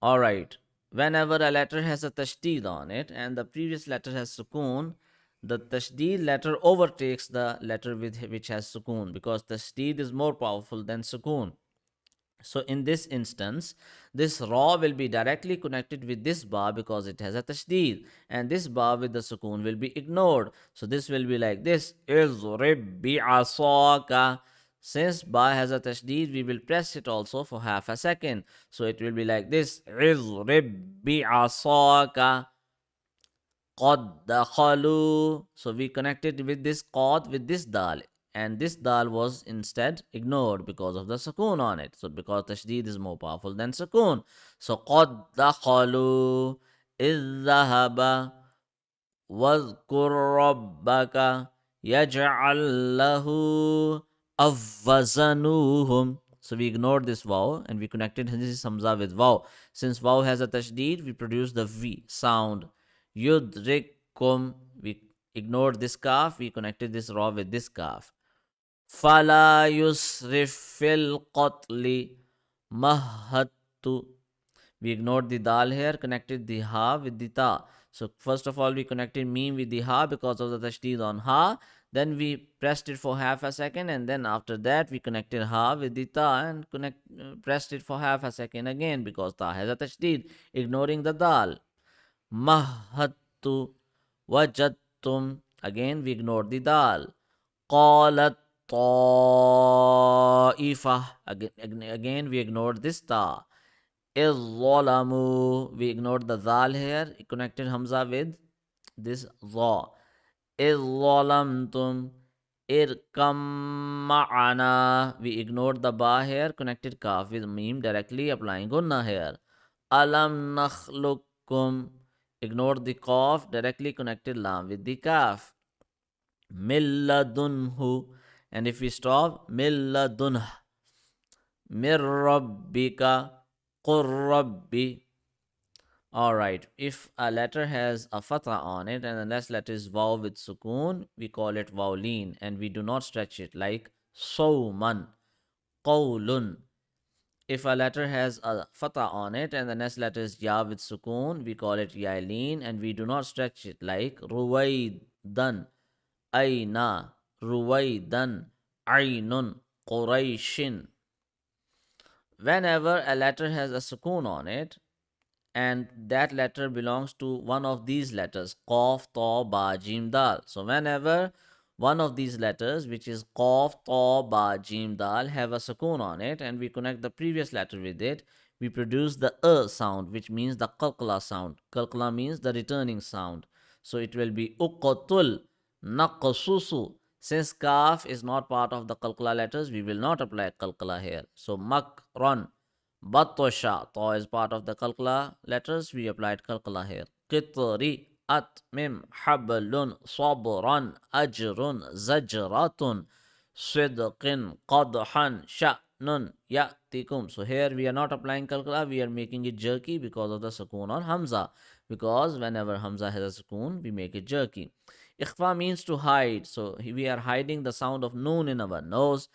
Alright, whenever a letter has a tashdid on it and the previous letter has sukoon, the tashdid letter overtakes the letter with which has sukoon because tashdid is more powerful than sukoon. So in this instance, this ra will be directly connected with this ba because it has a tashdid, and this ba with the sukoon will be ignored. So this will be like this: Izrib bi'asaka. Since ba has a tashdid, we will press it also for half a second. So it will be like this: Izrib bi'asaka. Qad dakhalu. So we connected with this qad with this dal, and this dal was instead ignored because of the sukoon on it. So because tashdid is more powerful than sukoon. So qad dakhalu idhahaba wadhkur rabbaka yaj'al lahu avvazanuhum. So we ignored this vaw and we connected this hamza with vaw. Since vaw has a tashdid, we produce the v sound. Yudrikum. We ignored this kaf. We connected this ra with this kaf. Fala yusrif fil qatli mahattu. We ignored the dal here, connected the ha with the ta. So first of all, we connected meme with the ha because of the tashdid on ha. Then we pressed it for half a second, and then after that we connected ha with the ta and pressed it for half a second again because ta has a tashdid, ignoring the dal. Mahattu wajattum. Again we ignored the dal. Qalat ta'ifa. Again we ignored this ta. Izzalamu. We ignored the zal here. Connected hamza with this za. Izzalamtum. Irkam ma'ana. We ignored the ba here. Connected kaf with meme, directly applying gunna here. Alam nakhlukum. Ignored the qaf, directly connected lam with the kaf. Milladunhu. And if we stop, milladunh. Mirrabbika. Qurrabbi. Alright, if a letter has a fatha on it and the next letter is vaw with sukoon, we call it vowleen and we do not stretch it like sawman, qawlun. If a letter has a fatha on it and the next letter is ya with sukoon, we call it yaleen and we do not stretch it like ruwaydan, aina, ruwaydan, ainun, qurayshin. Whenever a letter has a sukoon on it and that letter belongs to one of these letters, qaf, ta, ba, jim, dal. So whenever one of these letters, which is qaf, ta, ba, jim, dal, have a sukoon on it and we connect the previous letter with it, we produce the sound, which means the qalqala sound. Qalqala means the returning sound. So it will be uqatul, naqsusu. Since kaf is not part of the qalqala letters, we will not apply qalqala here. So makran, batosha. Ta is part of the kalkala letters. We applied kalkala here. Qitri, atmim, hablun, sabran, ajrun, zajratun, sidqin, qadhan, sha'nun, ya'tikum. So here we are not applying kalkala. We are making it jerky because of the sukoon on hamza. Because whenever hamza has a sukoon, we make it jerky. Ikhfa means to hide. So we are hiding the sound of noon in our nose.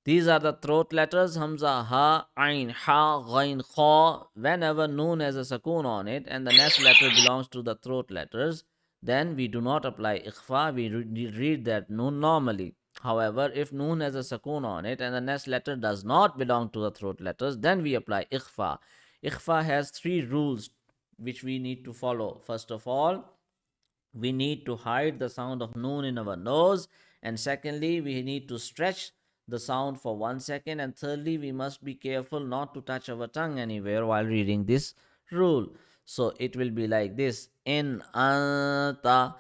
These are the throat letters Hamza, Ha, Ain, Ha, Ghain, Kha. Whenever Noon has a Sakoon on it and the next letter belongs to the throat letters, then we do not apply Ikhfa. We read that Noon normally. However, if Noon has a Sakoon on it and the next letter does not belong to the throat letters, then we apply Ikhfa. Ikhfa has three rules which we need to follow. First of all, we need to hide the sound of noon in our nose, and secondly we need to stretch the sound for 1 second, and thirdly we must be careful not to touch our tongue anywhere while reading this rule. So it will be like this: in anta.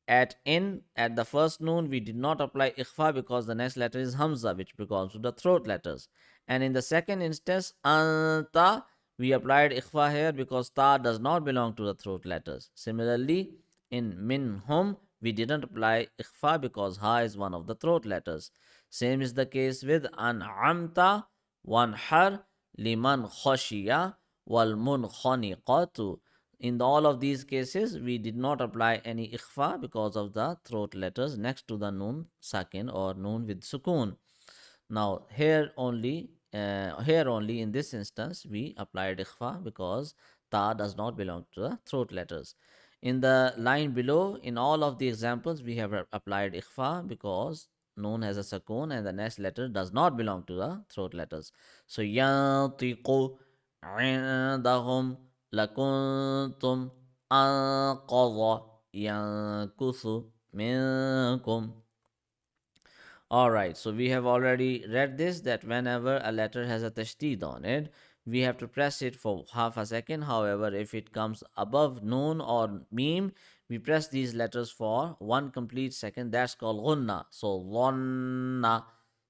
At the first noon we did not apply ikhfa because the next letter is hamza, which belongs to the throat letters, and in the second instance anta, we applied ikhfa here because ta does not belong to the throat letters. Similarly, in minhum, we didn't apply ikhfa because ha is one of the throat letters. Same is the case with an'amta, wanhar, liman khashiya, wal munkhaniqatu. In all of these cases, we did not apply any ikhfa because of the throat letters next to the noon sakin or noon with sukoon. Now, here only here only in this instance we applied ikhfa because ta does not belong to the throat letters. In the line below, in all of the examples, we have applied ikhfa because noon has a sakun and the next letter does not belong to the throat letters. So yantiqu عندهم لكنتم أنقض ينكث منكم. All right, so we have already read this that whenever a letter has a tashdid on it, we have to press it for half a second. However, if it comes above noon or meme, we press these letters for one complete second. That's called gunna. So lonna,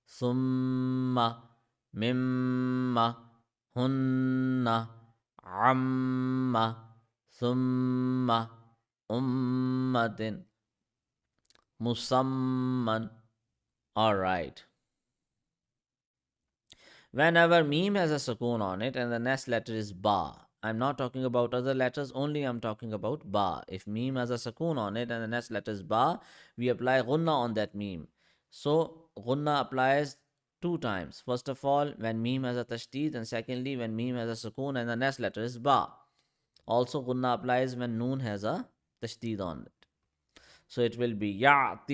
summa, mimma, hunna, amma, summa, ummatin, musamman. All right. Whenever meme has a sukoon on it and the next letter is ba, I'm not talking about other letters, only I'm talking about ba. If meme has a sukoon on it and the next letter is ba, we apply gunna on that meme. So gunna applies two times. First of all, when meme has a tashdid, and secondly, when meme has a sukoon and the next letter is ba. Also, gunna applies when noon has a tashdid on it. So it will be يعتصم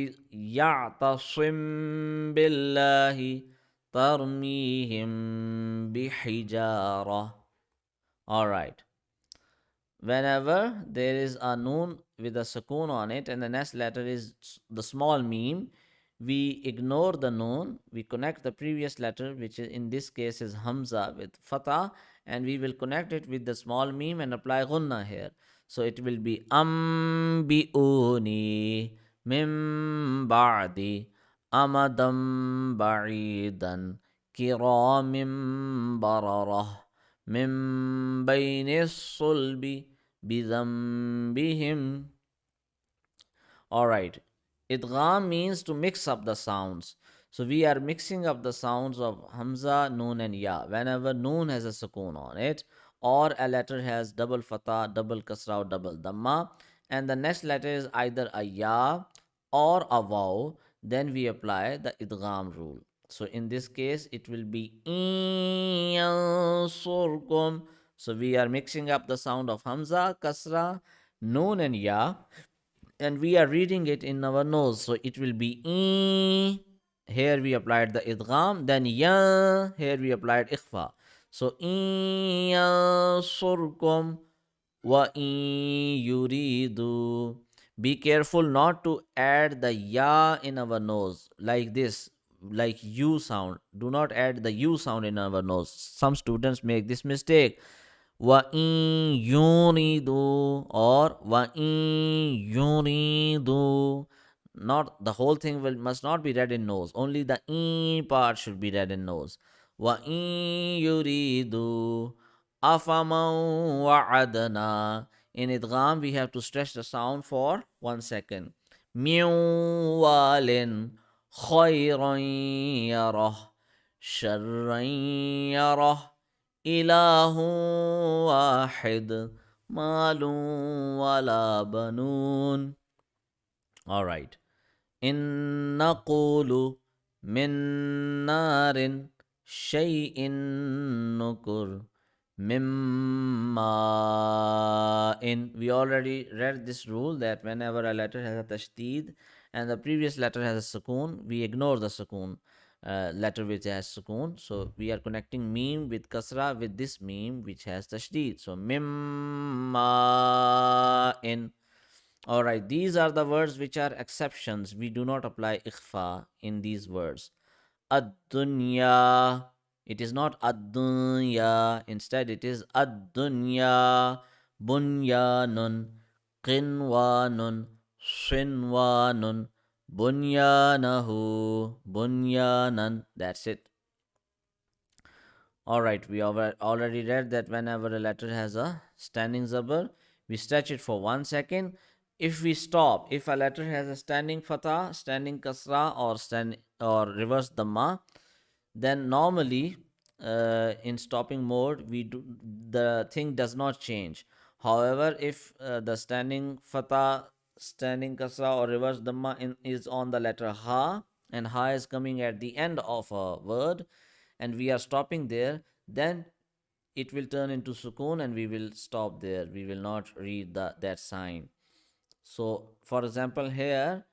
بالله ترميهم بحجارة. All right. Whenever there is a noon with a sukoon on it and the next letter is the small meme, we ignore the noon, we connect the previous letter, which in this case is Hamza, with fatah, and we will connect it with the small meme and apply gunna here. So it will be ambiuni mim ba'di amadam ba'idan kiramim bararah mim bayni sulbi بذنبهم. All right. Idgham means to mix up the sounds. So we are mixing up the sounds of Hamza, Noon, and Ya. Whenever Noon has a sukoon on it, or a letter has double fatah, double kasra, or double dhamma, and the next letter is either a Ya or a Waw, then we apply the Idgham rule. So in this case, it will be Iyansurkum. So we are mixing up the sound of Hamza, Kasra, Noon, and Ya, and we are reading it in our nose. So it will be E. Here we applied the idgham, then ya. Here we applied ikhfa. So surkum wa yuridu. Be careful not to add the ya in our nose like this, like you sound. Do not add the you sound in our nose. Some students make this mistake. وَإِن يُرِيدُوا or وَإِن يُرِيدُوا. Not the whole thing must not be read in nose. Only the e part should be read in nose. وَإِن يُرِيدُوا أَفَمَنْ وَعَدْنَا. In idgham, we have to stretch the sound for 1 second. مِنْ وَالٍ خَيْرًا يَرَهُ شَرًّا يَرَهُ إله واحد مال ولا بنون. All right. إن نقول من نار شيء نكر مما in. We already read this rule that whenever a letter has a tashdid and the previous letter has a sukoon, we ignore the sukoon letter which has sukoon. So we are connecting meme with kasra with this meme which has tashdid. So mimma in. All right, these are the words which are exceptions. We do not apply ikhfa in these words. Ad-dunya. It is not ad-dunya. Instead, it is ad-dunya. Bunyanun. Qinwanun. Shinwanun. Bunyanahu. Bunyanan. That's it. All right, we already read that whenever a letter has a standing zabar, we stretch it for 1 second. If we stop, if a letter has a standing fatah, standing kasra, or reverse dhamma, then normally in stopping mode, the thing does not change. However, if the standing fatah, standing kasra, or reverse dhamma is on the letter ha, and ha is coming at the end of a word, and we are stopping there, then it will turn into sukoon and we will stop there. We will not read that sign. So, for example, here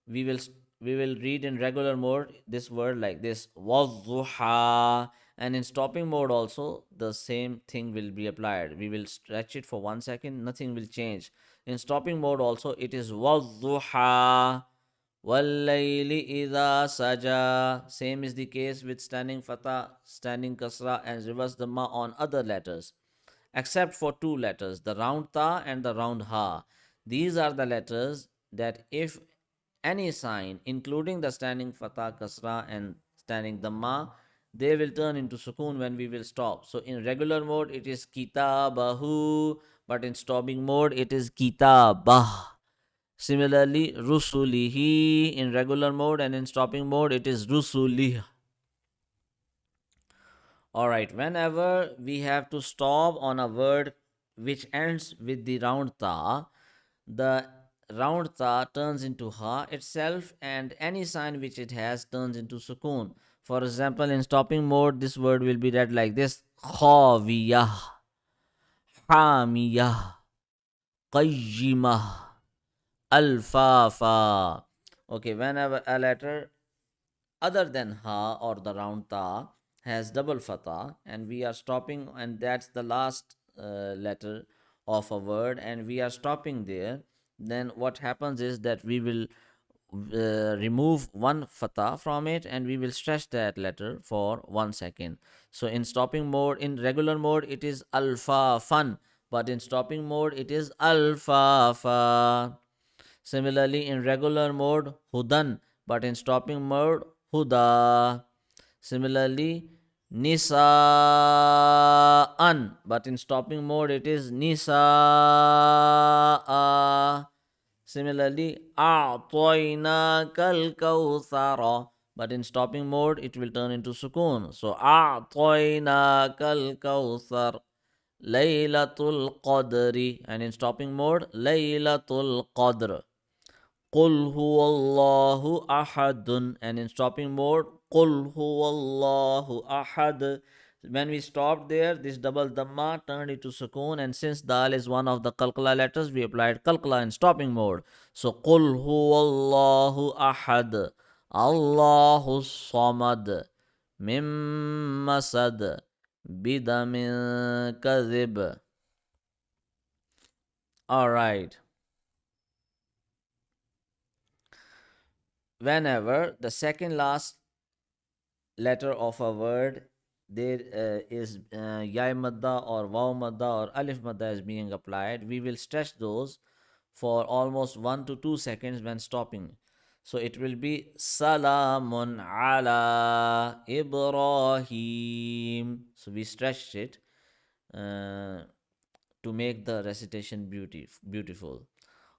we will we will read in regular mode this word like this, wadduha, and in stopping mode also the same thing will be applied. We will stretch it for 1 second, nothing will change. In stopping mode also it is wadduha, wallayli idha saja. Same is the case with standing fatha, standing kasra, and reverse dhamma on other letters except for two letters, the round ta and the round ha. These are the letters that if any sign, including the standing fatha, kasra, and standing dhamma, they will turn into sukoon when we will stop. So in regular mode, it is kitabahu, but in stopping mode, it is kitabah. Similarly, rusulihi in regular mode, and in stopping mode, it is rusulih. All right, whenever we have to stop on a word which ends with the round ta, the round ta turns into ha itself, and any sign which it has turns into sukoon. For example, in stopping mode, this word will be read like this: khawiyah, hamiyah, qayyimah, alfafa. Okay, whenever a letter other than ha or the round ta has double fatha and we are stopping, and that's the last letter of a word, and we are stopping there, then what happens is that we will remove one fatha from it and we will stretch that letter for 1 second. So in stopping mode, in regular mode, it is alpha fun, but in stopping mode, it is alpha fa. Similarly, in regular mode, hudan, but in stopping mode, huda. Similarly, nisa'an, but in stopping mode, it is nisa'a. Similarly, a'toinakal kawthara, but in stopping mode, it will turn into sukoon. So, a'toinakal kawthar. Laylatul Qadri, and in stopping mode, Laylatul Qadr. Qul huwallahu ahadun, and in stopping mode, Qul huwallahu ahad. When we stopped there, this double dhamma turned into sukoon, and since dal is one of the kalkala letters, we applied kalkala in stopping mode. So Qul huwallahu ahad, Allahu samad, mim masad, bidamin kadhib. All right. Whenever the second last letter of a word there is yai madda or waw madda or alif madda is being applied, we will stretch those for almost 1 to 2 seconds when stopping. So it will be Salamun ala Ibrahim. So we stretched it to make the recitation beautiful.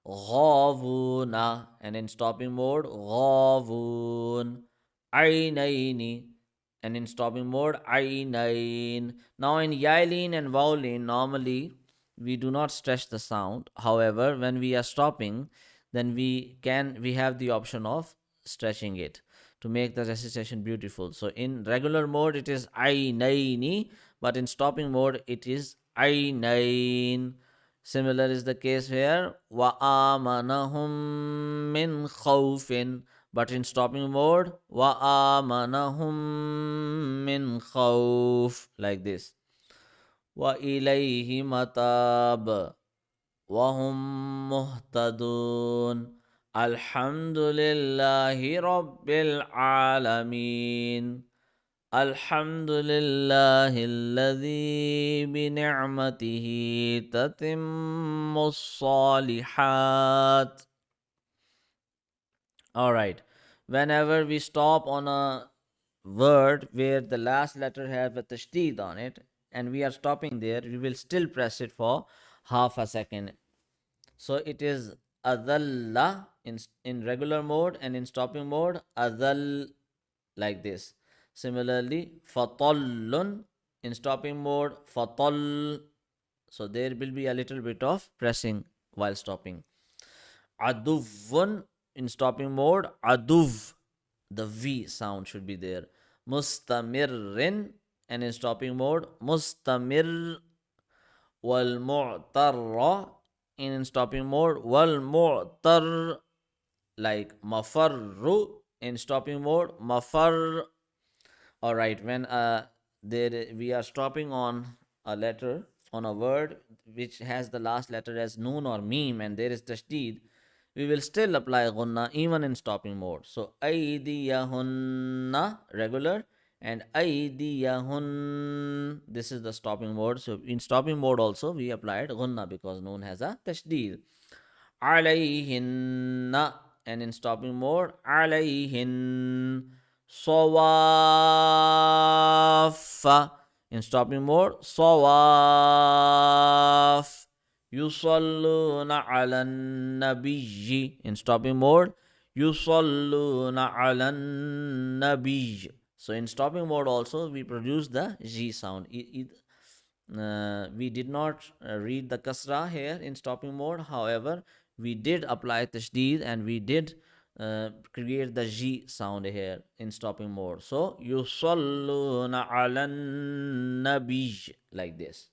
Ghavuna, and in stopping mode, Ghavun. Ainaini, and in stopping mode, Ainain. Now in Yailin and Vowlin, normally we do not stretch the sound. However, when we are stopping, then we have the option of stretching it to make the recitation beautiful. So in regular mode it is Ainaini, but in stopping mode it is Ainain. Similar is the case here. Wa amanahum min khawfin. But in stopping mode, wa amanahum min khawf. Like this. Wa ilayhi matab. Wa hum muhtadun. Alhamdulillahi rabbil alameen. Alhamdulillahilladzi bini'matihi tatimmus salihat. All right. Whenever we stop on a word where the last letter has a tashdid on it and we are stopping there, we will still press it for half a second. So it is adalla in regular mode, and in stopping mode, adal, like this. Similarly, fatallun in stopping mode, fatall. So there will be a little bit of pressing while stopping. Aduvun in stopping mode, aduv. The V sound should be there. mustamirrin, and in stopping mode, mustamir, wal mu'tarra, in stopping mode, wal mu'tar, like mafarru, in stopping mode, mafar. All right, when there we are stopping on a letter, on a word which has the last letter as noon or meme, and there is tashdid, we will still apply gunna even in stopping mode. So aydiyahunna regular, and aydiyahun, this is the stopping mode. So in stopping mode also we applied gunna because noon has a tashdid. Alayhinna, and in stopping mode, alayhin sawafa, in stopping mode, sawaf, yusalluna ala nabiyyi, in stopping mode, yusalluna ala nabiyyi. So in stopping mode also we produce the G sound. We did not read the kasra here in stopping mode. However, we did apply tashdid and we did create the G sound here in stopping mode. So, yusalluna ala nabi, like this.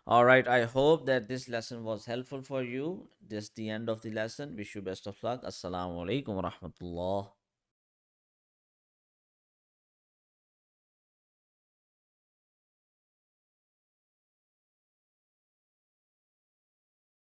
All right, I hope that this lesson was helpful for you. This is the end of the lesson. Wish you best of luck. Assalamu alaikum wa rahmatullah.